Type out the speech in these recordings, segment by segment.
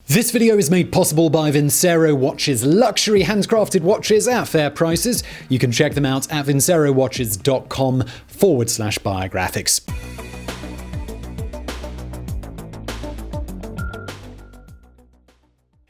This video is made possible by Vincero Watches, luxury handcrafted watches at fair prices. You can check them out at vincerowatches.com/biographics.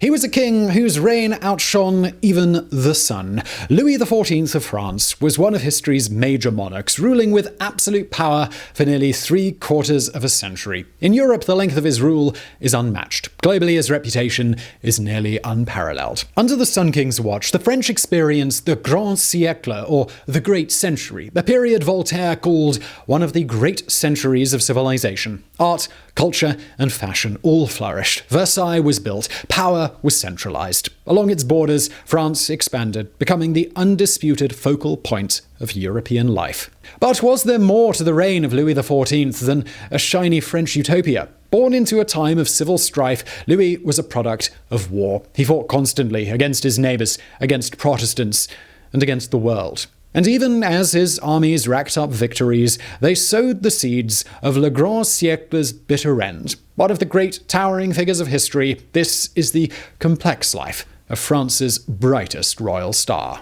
He was a king whose reign outshone even the sun. Louis XIV of France was one of history's major monarchs, ruling with absolute power for nearly 3/4 of a century. In Europe, the length of his rule is unmatched. Globally, his reputation is nearly unparalleled. Under the Sun King's watch, the French experienced the Grand Siècle, or the Great Century, a period Voltaire called one of the great centuries of civilization. Art, culture, and fashion all flourished. Versailles was built. Power was centralized. Along its borders, France expanded, becoming the undisputed focal point of European life. But was there more to the reign of Louis XIV than a shiny French utopia? Born into a time of civil strife, Louis was a product of war. He fought constantly against his neighbors, against Protestants, and against the world. And even as his armies racked up victories, they sowed the seeds of Le Grand Siècle's bitter end. One of the great towering figures of history, this is the complex life of France's brightest royal star.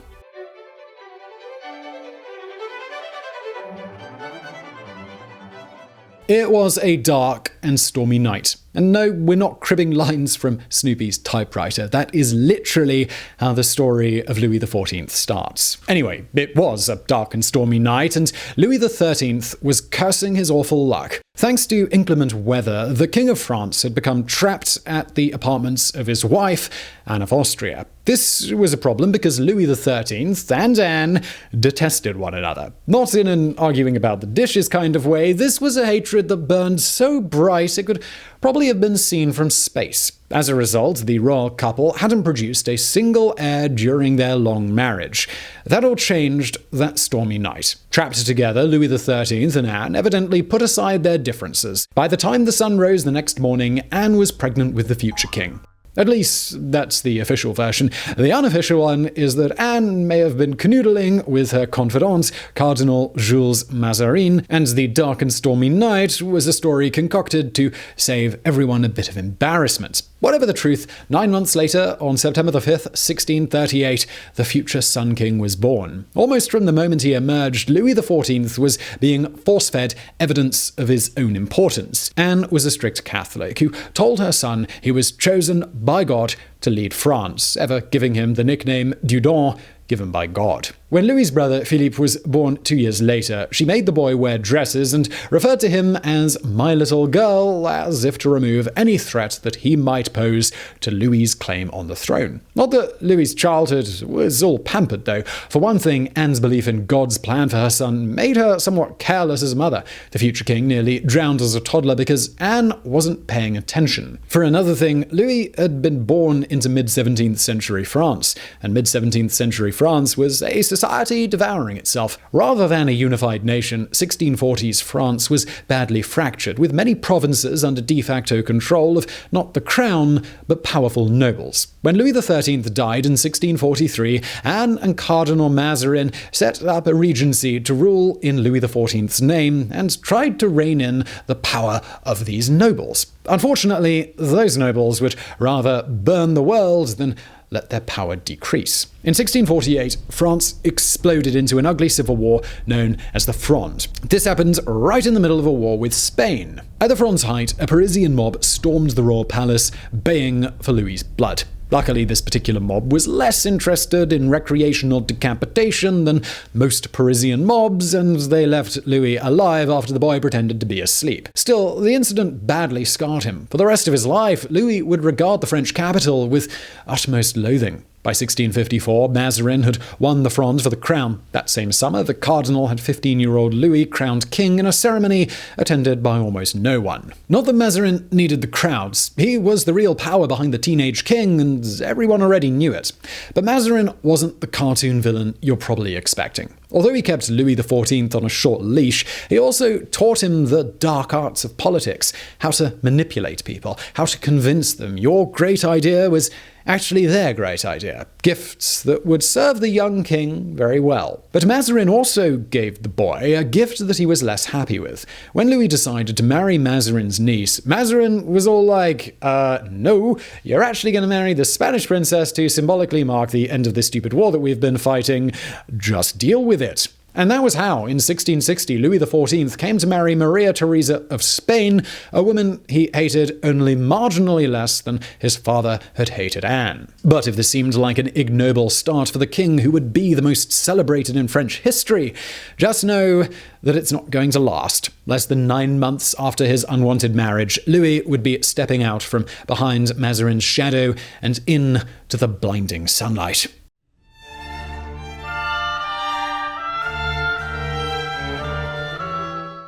It was a dark and stormy night. And no, we're not cribbing lines from Snoopy's typewriter. That is literally how the story of Louis XIV starts. Anyway, it was a dark and stormy night, and Louis XIII was cursing his awful luck. Thanks to inclement weather, the King of France had become trapped at the apartments of his wife, Anne of Austria. This was a problem because Louis XIII and Anne detested one another. Not in an arguing about the dishes kind of way, this was a hatred that burned so bright it could probably have been seen from space. As a result, the royal couple hadn't produced a single heir during their long marriage. That all changed that stormy night. Trapped together, Louis XIII and Anne evidently put aside their differences. By the time the sun rose the next morning, Anne was pregnant with the future king. At least, that's the official version. The unofficial one is that Anne may have been canoodling with her confidant, Cardinal Jules Mazarin, and the dark and stormy night was a story concocted to save everyone a bit of embarrassment. Whatever the truth, 9 months later, on September the 5th, 1638, the future Sun King was born. Almost from the moment he emerged, Louis XIV was being force-fed evidence of his own importance. Anne was a strict Catholic who told her son he was chosen by God to lead France, ever giving him the nickname Dieudonne, given by God. When Louis's brother Phillipe was born 2 years later, she made the boy wear dresses and referred to him as "my little girl," as if to remove any threat that he might pose to Louis's claim on the throne. Not that Louis's childhood was all pampered, though. For one thing, Anne's belief in God's plan for her son made her somewhat careless as a mother. The future king nearly drowned as a toddler because Anne wasn't paying attention. For another thing, Louis had been born into mid-17th century France, and mid-17th century France was a society devouring itself. Rather than a unified nation, 1640s France was badly fractured, with many provinces under de facto control of not the crown, but powerful nobles. When Louis XIII died in 1643, Anne and Cardinal Mazarin set up a regency to rule in Louis XIV's name and tried to rein in the power of these nobles. Unfortunately, those nobles would rather burn the world than let their power decrease. In 1648, France exploded into an ugly civil war known as the Fronde. This happened right in the middle of a war with Spain. At the Fronde's height, a Parisian mob stormed the royal palace, baying for Louis's blood. Luckily, this particular mob was less interested in recreational decapitation than most Parisian mobs, and they left Louis alive after the boy pretended to be asleep. Still, the incident badly scarred him. For the rest of his life, Louis would regard the French capital with utmost loathing. By 1654, Mazarin had won the Fronde for the crown. That same summer, the cardinal had 15-year-old Louis crowned king in a ceremony attended by almost no one. Not that Mazarin needed the crowds. He was the real power behind the teenage king, and everyone already knew it. But Mazarin wasn't the cartoon villain you're probably expecting. Although he kept Louis XIV on a short leash, he also taught him the dark arts of politics, how to manipulate people, how to convince them your great idea was actually their great idea, gifts that would serve the young king very well. But Mazarin also gave the boy a gift that he was less happy with. When Louis decided to marry Mazarin's niece, Mazarin was all like, no, you're actually going to marry the Spanish princess to symbolically mark the end of this stupid war that we've been fighting. Just deal with it. And that was how, in 1660, Louis XIV came to marry Maria Theresa of Spain, a woman he hated only marginally less than his father had hated Anne. But if this seemed like an ignoble start for the king who would be the most celebrated in French history, just know that it's not going to last. Less than 9 months after his unwanted marriage, Louis would be stepping out from behind Mazarin's shadow and in to the blinding sunlight.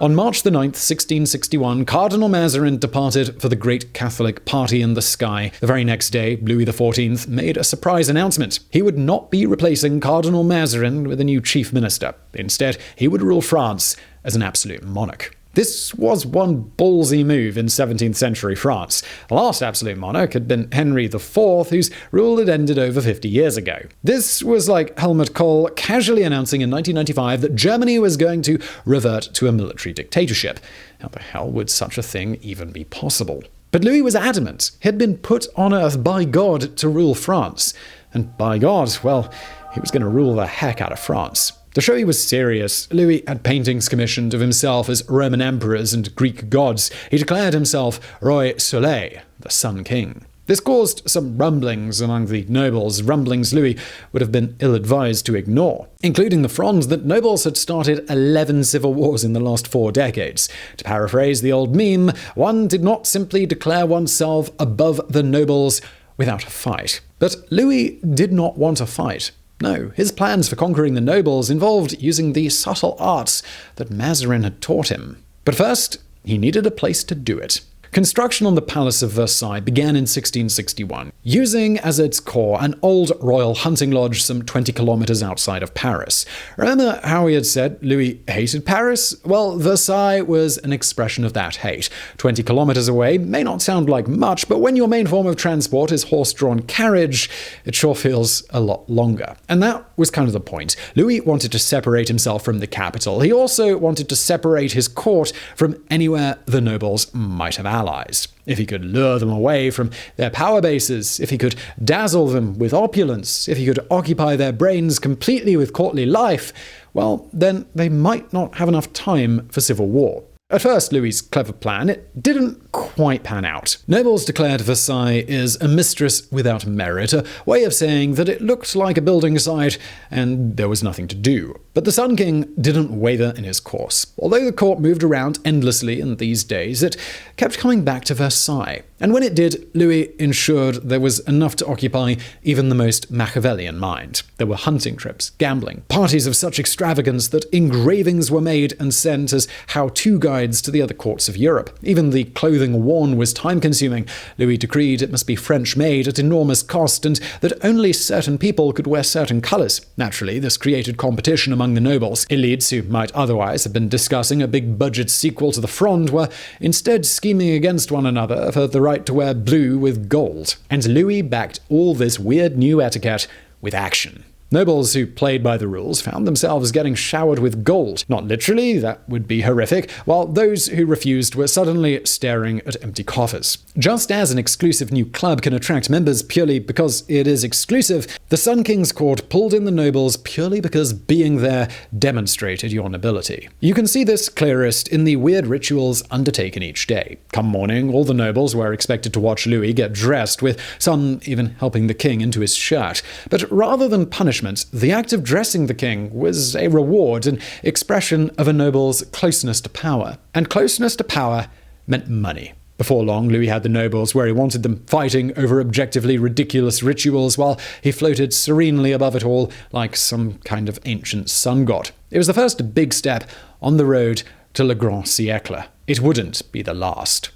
On March 9, 1661, Cardinal Mazarin departed for the great Catholic party in the sky. The very next day, Louis XIV made a surprise announcement. He would not be replacing Cardinal Mazarin with a new chief minister. Instead, he would rule France as an absolute monarch. This was one ballsy move in 17th century France. The last absolute monarch had been Henry IV, whose rule had ended over 50 years ago. This was like Helmut Kohl casually announcing in 1995 that Germany was going to revert to a military dictatorship. How the hell would such a thing even be possible? But Louis was adamant. He had been put on earth by God to rule France. And by God, well, he was going to rule the heck out of France. To show he was serious, Louis had paintings commissioned of himself as Roman emperors and Greek gods. He declared himself Roi Soleil, the Sun King. This caused some rumblings among the nobles, rumblings Louis would have been ill-advised to ignore, including the fronde that nobles had started 11 civil wars in the last 4 decades. To paraphrase the old meme, one did not simply declare oneself above the nobles without a fight. But Louis did not want a fight. No, his plans for conquering the nobles involved using the subtle arts that Mazarin had taught him. But first, he needed a place to do it. Construction on the Palace of Versailles began in 1661, using as its core an old royal hunting lodge some 20 kilometers outside of Paris. Remember how he had said Louis hated Paris? Well, Versailles was an expression of that hate. 20 kilometers away may not sound like much, but when your main form of transport is horse-drawn carriage, it sure feels a lot longer. And that was kind of the point. Louis wanted to separate himself from the capital. He also wanted to separate his court from anywhere the nobles might have allies. If he could lure them away from their power bases, if he could dazzle them with opulence, if he could occupy their brains completely with courtly life, well, then they might not have enough time for civil war. At first, Louis's clever plan, it didn't quite pan out. Nobles declared Versailles is a mistress without merit, a way of saying that it looked like a building site and there was nothing to do. But the Sun King didn't waver in his course. Although the court moved around endlessly in these days, it kept coming back to Versailles. And when it did, Louis ensured there was enough to occupy even the most Machiavellian mind. There were hunting trips, gambling, parties of such extravagance that engravings were made and sent as how-to guides to the other courts of Europe. Even the clothing worn was time-consuming. Louis decreed it must be French-made at enormous cost and that only certain people could wear certain colors. Naturally, this created competition among the nobles. Elites, who might otherwise have been discussing a big-budget sequel to the Fronde, were instead scheming against one another for the right to wear blue with gold. And Louis backed all this weird new etiquette with action. Nobles who played by the rules found themselves getting showered with gold. Not literally, that would be horrific, while those who refused were suddenly staring at empty coffers. Just as an exclusive new club can attract members purely because it is exclusive, the Sun King's court pulled in the nobles purely because being there demonstrated your nobility. You can see this clearest in the weird rituals undertaken each day. Come morning, all the nobles were expected to watch Louis get dressed, with some even helping the king into his shirt. But rather than punishment, the act of dressing the king was a reward, an expression of a noble's closeness to power. And closeness to power meant money. Before long, Louis had the nobles where he wanted them, fighting over objectively ridiculous rituals while he floated serenely above it all like some kind of ancient sun god. It was the first big step on the road to le Grand Siècle. It wouldn't be the last.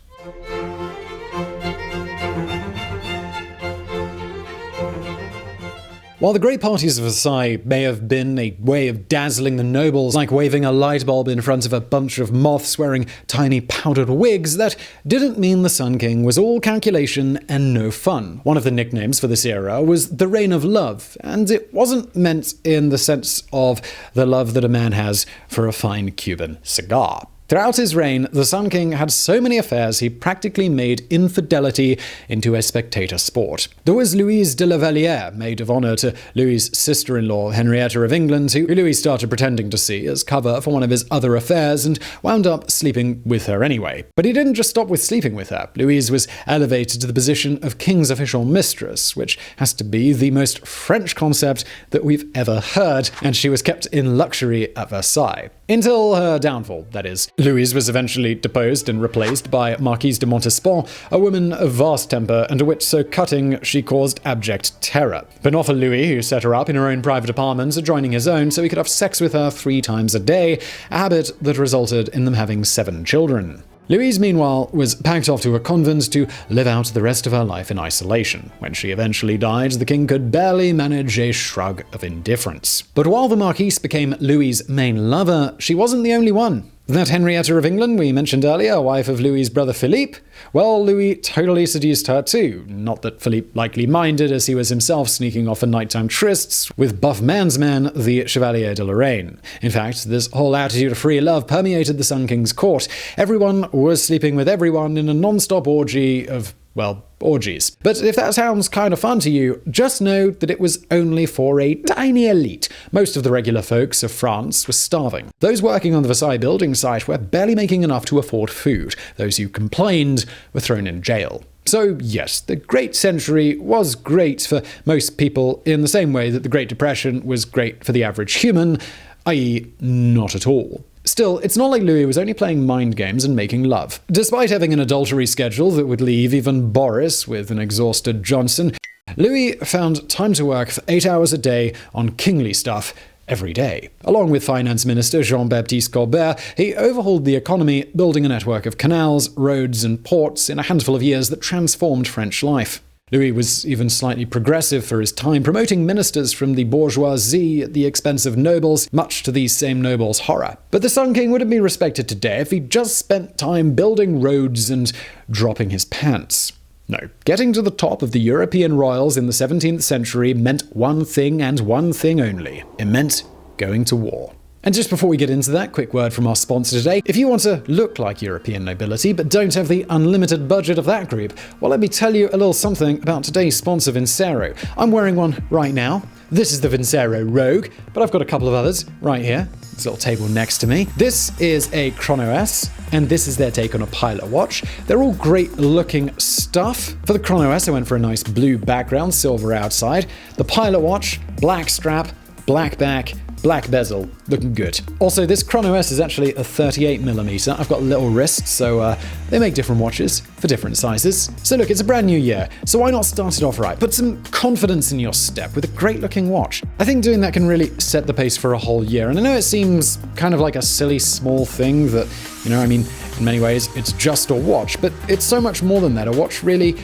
While the great parties of Versailles may have been a way of dazzling the nobles, like waving a light bulb in front of a bunch of moths wearing tiny powdered wigs, that didn't mean the Sun King was all calculation and no fun. One of the nicknames for this era was the Reign of Love, and it wasn't meant in the sense of the love that a man has for a fine Cuban cigar. Throughout his reign, the Sun King had so many affairs he practically made infidelity into a spectator sport. There was Louise de la Vallière, maid of honour to Louis's sister-in-law Henrietta of England, who Louis started pretending to see as cover for one of his other affairs and wound up sleeping with her anyway. But he didn't just stop with sleeping with her. Louise was elevated to the position of King's official mistress, which has to be the most French concept that we've ever heard, and she was kept in luxury at Versailles. Until her downfall, that is. Louise was eventually deposed and replaced by Marquise de Montespan, a woman of vast temper and a wit so cutting she caused abject terror. But not for Louis, who set her up in her own private apartment adjoining his own so he could have sex with her 3 times a day, a habit that resulted in them having 7 children. Louise, meanwhile, was packed off to a convent to live out the rest of her life in isolation. When she eventually died, the king could barely manage a shrug of indifference. But while the Marquise became Louis's main lover, she wasn't the only one. That Henrietta of England we mentioned earlier, wife of Louis's brother Phillipe, well, Louis totally seduced her too. Not that Phillipe likely minded, as he was himself sneaking off for nighttime trysts with buff man's man, the Chevalier de Lorraine. In fact, this whole attitude of free love permeated the Sun King's court. Everyone was sleeping with everyone in a non-stop orgy of, well, orgies. But if that sounds kind of fun to you, just know that it was only for a tiny elite. Most of the regular folks of France were starving. Those working on the Versailles building site were barely making enough to afford food. Those who complained were thrown in jail. So yes, the Great Century was great for most people in the same way that the Great Depression was great for the average human, i.e. not at all. Still, it's not like Louis was only playing mind games and making love. Despite having an adultery schedule that would leave even Boris with an exhausted Johnson, Louis found time to work for 8 hours a day on kingly stuff every day. Along with Finance Minister Jean-Baptiste Colbert, he overhauled the economy, building a network of canals, roads, and ports in a handful of years that transformed French life. Louis was even slightly progressive for his time, promoting ministers from the bourgeoisie at the expense of nobles, much to these same nobles' horror. But the Sun King wouldn't be respected today if he just spent time building roads and dropping his pants. No, getting to the top of the European royals in the 17th century meant one thing and one thing only. It meant going to war. And just before we get into that, quick word from our sponsor today. If you want to look like European nobility but don't have the unlimited budget of that group, well, let me tell you a little something about today's sponsor, Vincero. I'm wearing one right now. This is the Vincero Rogue, but I've got a couple of others right here. This little table next to me. This is a Chrono S, and this is their take on a pilot watch. They're all great looking stuff. For the Chrono S, I went for a nice blue background, silver outside. The pilot watch, black strap, black back, black bezel, looking good. Also, this Chrono S is actually a 38mm. I've got little wrists, so they make different watches for different sizes. So look, it's a brand new year, so why not start it off right? Put some confidence in your step with a great looking watch. I think doing that can really set the pace for a whole year. And I know it seems kind of like a silly small thing that, in many ways it's just a watch, but it's so much more than that. A watch really,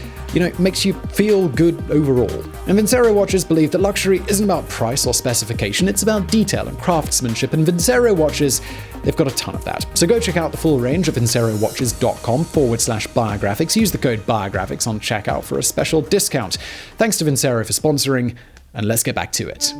makes you feel good overall. And Vincero watches believe that luxury isn't about price or specification, it's about detail and craftsmanship, and Vincero watches, they've got a ton of that. So go check out the full range at vincerowatches.com/biographics. Use the code biographics on checkout for a special discount. Thanks to Vincero for sponsoring, and let's get back to it.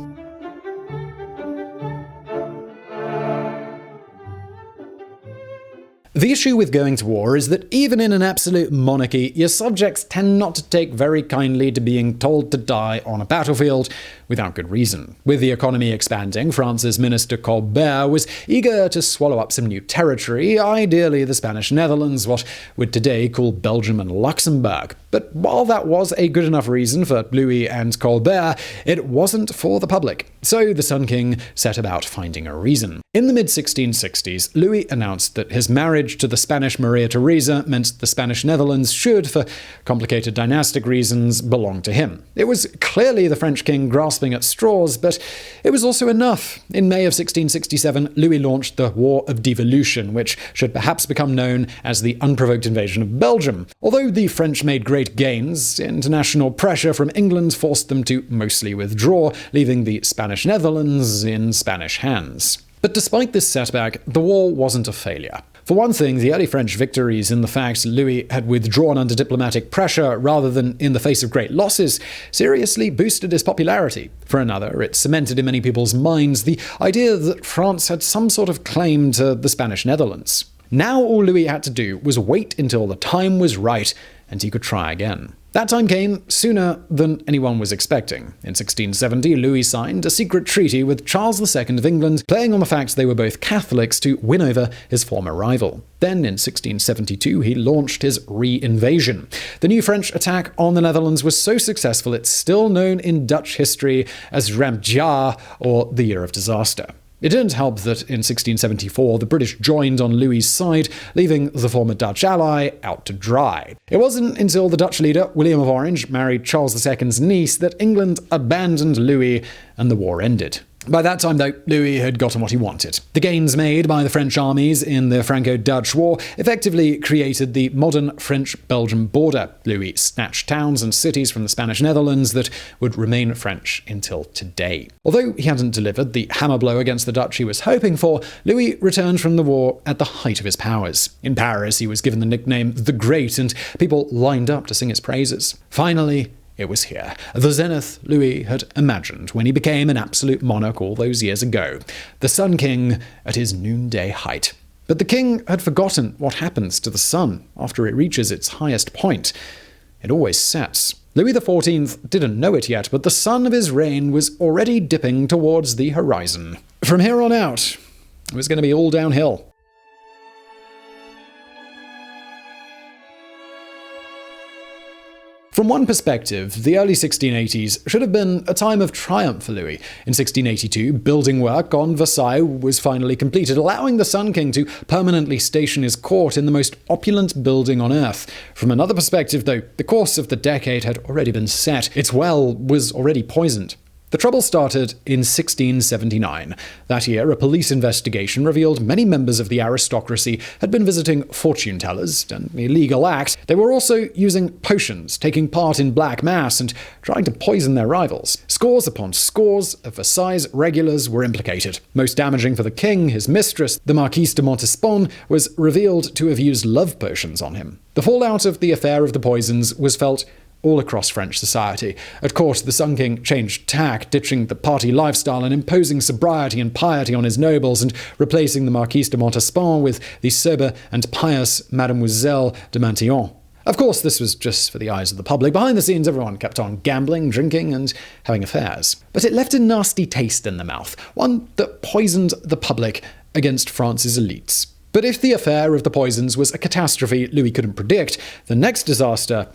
The issue with going to war is that even in an absolute monarchy, your subjects tend not to take very kindly to being told to die on a battlefield without good reason. With the economy expanding, France's Minister Colbert was eager to swallow up some new territory, ideally the Spanish Netherlands, what we'd today call Belgium and Luxembourg. But while that was a good enough reason for Louis and Colbert, it wasn't for the public. So the Sun King set about finding a reason. In the mid-1660s, Louis announced that his marriage to the Spanish Maria Theresa meant the Spanish Netherlands should, for complicated dynastic reasons, belong to him. It was clearly the French king grasping grasping at straws, but it was also enough. In May of 1667, Louis launched the War of Devolution, which should perhaps become known as the unprovoked invasion of Belgium. Although the French made great gains, international pressure from England forced them to mostly withdraw, leaving the Spanish Netherlands in Spanish hands. But despite this setback, the war wasn't a failure. For one thing, the early French victories in the fact Louis had withdrawn under diplomatic pressure rather than in the face of great losses seriously boosted his popularity. For another, it cemented in many people's minds the idea that France had some sort of claim to the Spanish Netherlands. Now all Louis had to do was wait until the time was right and he could try again. That time came sooner than anyone was expecting. In 1670, Louis signed a secret treaty with Charles II of England, playing on the fact they were both Catholics to win over his former rival. Then, in 1672, he launched his re-invasion. The new French attack on the Netherlands was so successful it's still known in Dutch history as Rampjaar, or the Year of Disaster. It didn't help that in 1674 the British joined on Louis's side, leaving the former Dutch ally out to dry. It wasn't until the Dutch leader, William of Orange, married Charles II's niece that England abandoned Louis and the war ended. By that time, though, Louis had gotten what he wanted. The gains made by the French armies in the Franco-Dutch War effectively created the modern French-Belgian border. Louis snatched towns and cities from the Spanish Netherlands that would remain French until today. Although he hadn't delivered the hammer blow against the Dutch he was hoping for, Louis returned from the war at the height of his powers. In Paris, he was given the nickname The Great, and people lined up to sing his praises. Finally, it was here, the zenith Louis had imagined when he became an absolute monarch all those years ago. The Sun King at his noonday height. But the king had forgotten what happens to the sun after it reaches its highest point. It always sets. Louis XIV didn't know it yet, but the sun of his reign was already dipping towards the horizon. From here on out, it was going to be all downhill. From one perspective, the early 1680s should have been a time of triumph for Louis. In 1682, building work on Versailles was finally completed, allowing the Sun King to permanently station his court in the most opulent building on earth. From another perspective, though, the course of the decade had already been set. Its well was already poisoned. The trouble started in 1679. That year, a police investigation revealed many members of the aristocracy had been visiting fortune-tellers, an illegal act. They were also using potions, taking part in black mass, and trying to poison their rivals. Scores upon scores of Versailles regulars were implicated. Most damaging for the king, his mistress, the Marquise de Montespan, was revealed to have used love potions on him. The fallout of the affair of the poisons was felt all across French society. At court, the Sun King changed tack, ditching the party lifestyle and imposing sobriety and piety on his nobles, and replacing the Marquise de Montespan with the sober and pious Mademoiselle de Maintenon. Of course, this was just for the eyes of the public. Behind the scenes, everyone kept on gambling, drinking, and having affairs. But it left a nasty taste in the mouth, one that poisoned the public against France's elites. But if the affair of the poisons was a catastrophe Louis couldn't predict, the next disaster,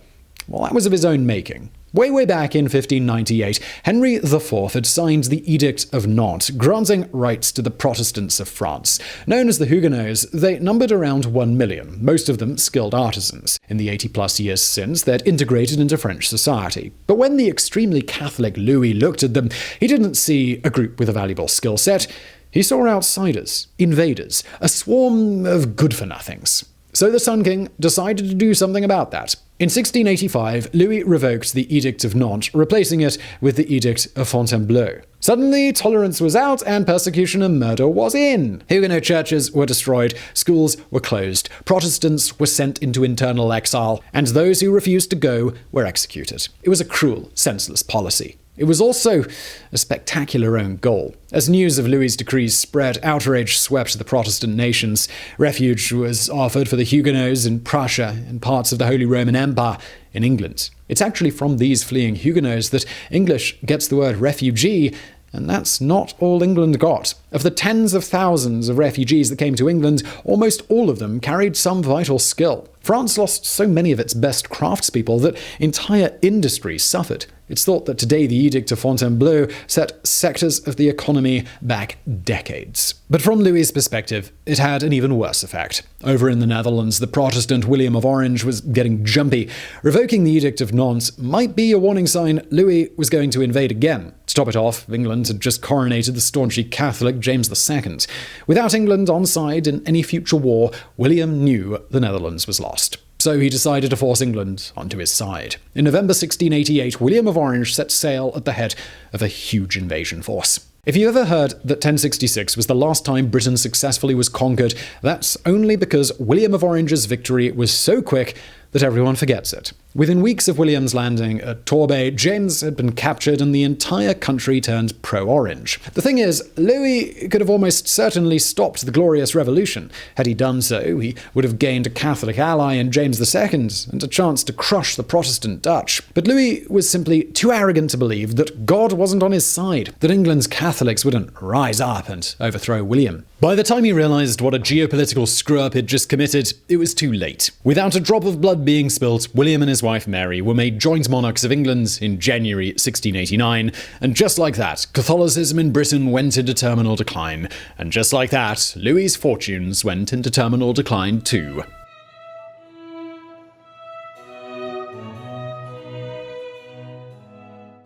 well, that was of his own making. Way back in 1598, Henry IV had signed the Edict of Nantes, granting rights to the Protestants of France. Known as the Huguenots, they numbered around 1 million, most of them skilled artisans. In the 80-plus years since, they'd integrated into French society. But when the extremely Catholic Louis looked at them, he didn't see a group with a valuable skill set. He saw outsiders, invaders, a swarm of good-for-nothings. So the Sun King decided to do something about that. In 1685, Louis revoked the Edict of Nantes, replacing it with the Edict of Fontainebleau. Suddenly, tolerance was out and persecution and murder was in. Huguenot churches were destroyed, schools were closed, Protestants were sent into internal exile, and those who refused to go were executed. It was a cruel, senseless policy. It was also a spectacular own goal. As news of Louis's decrees spread, outrage swept the Protestant nations. Refuge was offered for the Huguenots in Prussia and parts of the Holy Roman Empire in England. It's actually from these fleeing Huguenots that English gets the word refugee, and that's not all England got. Of the tens of thousands of refugees that came to England, almost all of them carried some vital skill. France lost so many of its best craftspeople that entire industries suffered. It's thought that today the Edict of Fontainebleau set sectors of the economy back decades. But from Louis's perspective, it had an even worse effect. Over in the Netherlands, the Protestant William of Orange was getting jumpy. Revoking the Edict of Nantes might be a warning sign Louis was going to invade again. To top it off, England had just coronated the staunchy Catholic James II. Without England on side in any future war, William knew the Netherlands was lost. So he decided to force England onto his side. In November 1688, William of Orange set sail at the head of a huge invasion force. If you ever heard that 1066 was the last time Britain successfully was conquered, that's only because William of Orange's victory was so quick that everyone forgets it. Within weeks of William's landing at Torbay, James had been captured and the entire country turned pro-Orange. The thing is, Louis could have almost certainly stopped the Glorious Revolution. Had he done so, he would have gained a Catholic ally in James II and a chance to crush the Protestant Dutch. But Louis was simply too arrogant to believe that God wasn't on his side, that England's Catholics wouldn't rise up and overthrow William. By the time he realized what a geopolitical screw-up he'd just committed, it was too late. Without a drop of blood being spilt, William and his wife Mary were made joint monarchs of England in January 1689, and just like that, Catholicism in Britain went into terminal decline. And just like that, Louis's fortunes went into terminal decline too.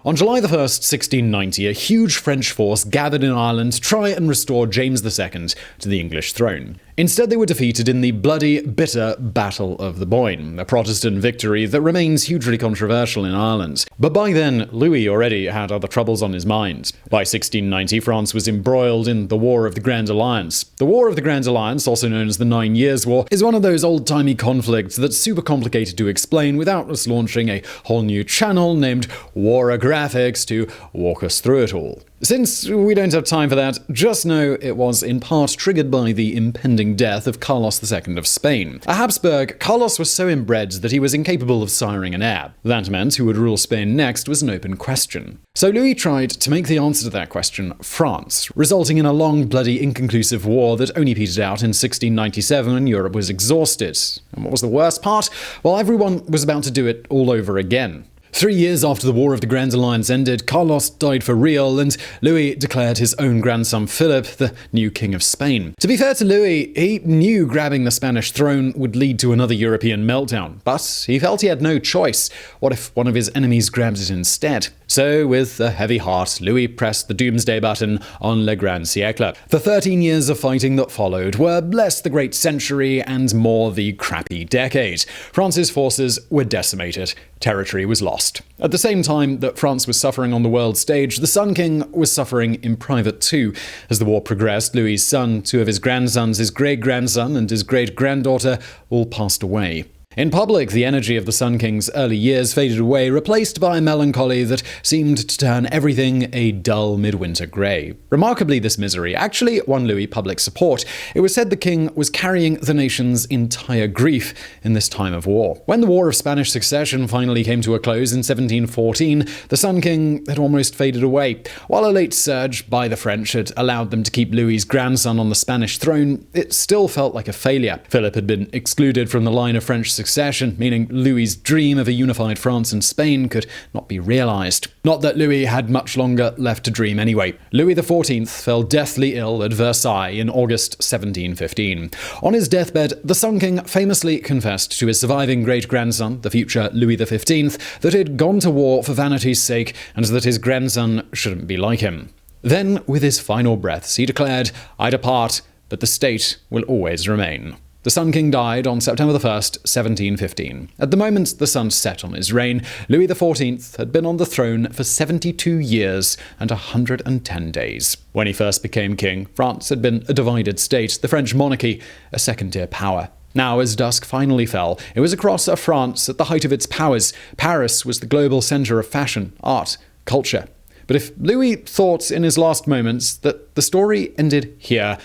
On July 1st, 1690, a huge French force gathered in Ireland to try and restore James II to the English throne. Instead, they were defeated in the bloody, bitter Battle of the Boyne, a Protestant victory that remains hugely controversial in Ireland. But by then, Louis already had other troubles on his mind. By 1690, France was embroiled in the War of the Grand Alliance. The War of the Grand Alliance, also known as the 9 Years' War, is one of those old-timey conflicts that's super complicated to explain without us launching a whole new channel named Biographics to walk us through it all. Since we don't have time for that, just know it was in part triggered by the impending death of Carlos II of Spain. A Habsburg, Carlos was so inbred that he was incapable of siring an heir. That meant who would rule Spain next was an open question. So Louis tried to make the answer to that question France, resulting in a long, bloody, inconclusive war that only petered out in 1697 when Europe was exhausted. And what was the worst part? Well, everyone was about to do it all over again. 3 years after the War of the Grand Alliance ended, Carlos died for real, and Louis declared his own grandson Philip the new king of Spain. To be fair to Louis, he knew grabbing the Spanish throne would lead to another European meltdown, but he felt he had no choice. What if one of his enemies grabbed it instead? So, with a heavy heart, Louis pressed the doomsday button on Le Grand Siècle. The 13 years of fighting that followed were less the great century and more the crappy decade. France's forces were decimated. Territory was lost. At the same time that France was suffering on the world stage, the Sun King was suffering in private too. As the war progressed, Louis's son, 2 of his grandsons, his great-grandson, and his great-granddaughter all passed away. In public, the energy of the Sun King's early years faded away, replaced by a melancholy that seemed to turn everything a dull midwinter grey. Remarkably, this misery actually won Louis public support. It was said the king was carrying the nation's entire grief in this time of war. When the War of Spanish Succession finally came to a close in 1714, the Sun King had almost faded away. While a late surge by the French had allowed them to keep Louis's grandson on the Spanish throne, it still felt like a failure. Philip had been excluded from the line of French succession, meaning Louis's dream of a unified France and Spain could not be realized. Not that Louis had much longer left to dream anyway. Louis XIV fell deathly ill at Versailles in August 1715. On his deathbed, the Sun King famously confessed to his surviving great-grandson, the future Louis XV, that he'd gone to war for vanity's sake and that his grandson shouldn't be like him. Then, with his final breaths, he declared, "I depart, but the state will always remain." The Sun King died on September 1st, 1715. At the moment the sun set on his reign, Louis XIV had been on the throne for 72 years and 110 days. When he first became king, France had been a divided state, the French monarchy a second-tier power. Now, as dusk finally fell, it was across a France at the height of its powers. Paris was the global center of fashion, art, culture. But if Louis thought in his last moments that the story ended here,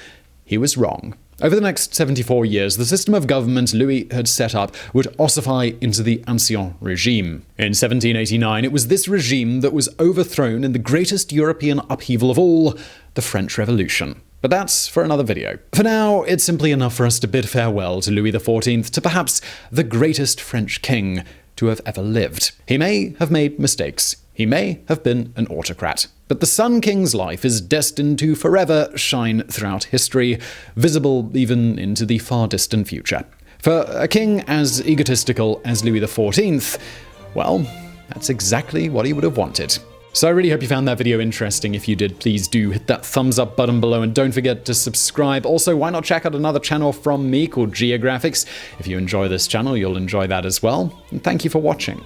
he was wrong. Over the next 74 years, the system of government Louis had set up would ossify into the Ancien Regime. In 1789, it was this regime that was overthrown in the greatest European upheaval of all, the French Revolution. But that's for another video. For now, it's simply enough for us to bid farewell to Louis XIV, to perhaps the greatest French king to have ever lived. He may have made mistakes. He may have been an autocrat. But the Sun King's life is destined to forever shine throughout history, visible even into the far distant future. For a king as egotistical as Louis XIV, well, that's exactly what he would have wanted. So I really hope you found that video interesting. If you did, please do hit that thumbs up button below and don't forget to subscribe. Also, why not check out another channel from me called Geographics? If you enjoy this channel, you'll enjoy that as well. And thank you for watching.